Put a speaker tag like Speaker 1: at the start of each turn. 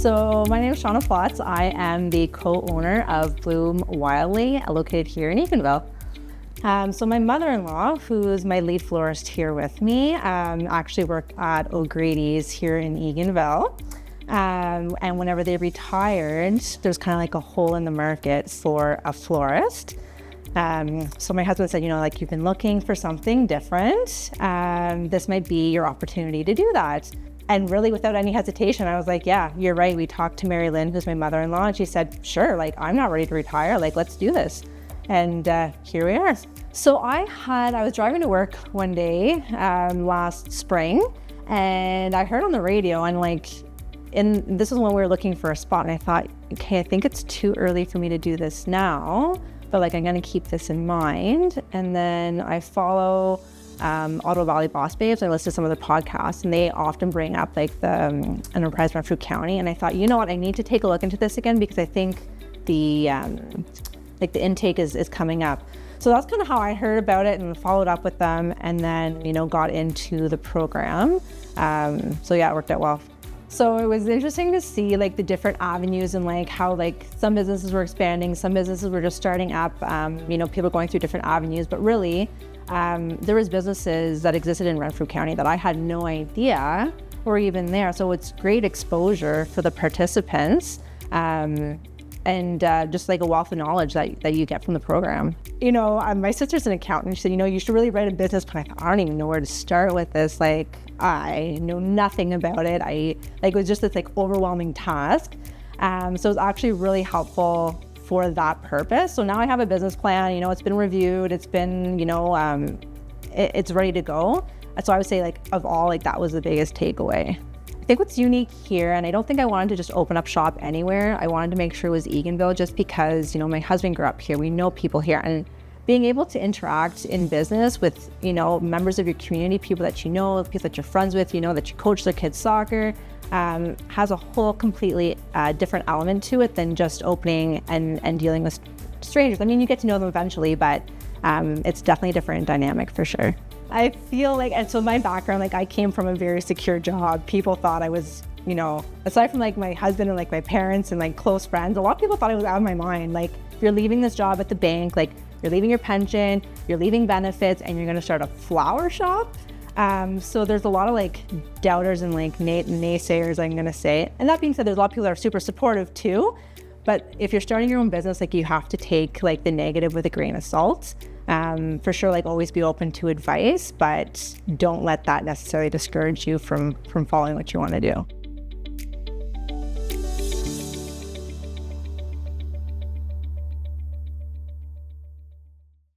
Speaker 1: So my name is Shawn Plotz. I am the co-owner of Bloom Wildly, located here in Eganville. So my mother-in-law, who is my lead florist here with me, actually worked at O'Grady's here in Eganville. And whenever they retired, there's kind of like a hole in the market for a florist. So my husband said, you've been looking for something different. This might be your opportunity to do that. And really without any hesitation, I was like, yeah, you're right. We talked to Mary Lynn, who's my mother-in-law, and she said, sure, I'm not ready to retire. Let's do this. And here we are. So I was driving to work one day last spring, and I heard on the radio, and this is when we were looking for a spot, and I thought, okay, I think it's too early for me to do this now, but I'm going to keep this in mind. And then I follow Ottawa Valley Boss Babes. I listen to some of the podcasts, and they often bring up the Enterprise Renfrew County. And I thought, you know what, I need to take a look into this again, because I think the intake is coming up. So that's kind of how I heard about it and followed up with them, and then, got into the program. So yeah, it worked out well. So it was interesting to see the different avenues and how some businesses were expanding, some businesses were just starting up, people going through different avenues, but really there was businesses that existed in Renfrew County that I had no idea were even there. So it's great exposure for the participants. And just a wealth of knowledge that you get from the program. My sister's an accountant. She said, you should really write a business plan. I thought, I don't even know where to start with this. I know nothing about it. It was just this overwhelming task. So it was actually really helpful for that purpose. So now I have a business plan. It's been reviewed. It's been, it's ready to go. So I would say of all, that was the biggest takeaway. I think what's unique here, and I don't think I wanted to just open up shop anywhere. I wanted to make sure it was Eganville, just because, my husband grew up here. We know people here, and being able to interact in business with, members of your community, people that people that you're friends with, that you coach their kids' soccer, has a whole completely different element to it than just opening and dealing with strangers. I mean, you get to know them eventually, but it's definitely a different dynamic for sure. I feel and so my background, I came from a very secure job. People thought I was, aside from my husband and my parents and close friends, a lot of people thought I was out of my mind. You're leaving this job at the bank, you're leaving your pension, you're leaving benefits, and you're gonna start a flower shop. So there's a lot of doubters and naysayers, I'm gonna say. And that being said, there's a lot of people that are super supportive too. But if you're starting your own business, you have to take the negative with a grain of salt. For sure, always be open to advice, but don't let that necessarily discourage you from following what you want to do.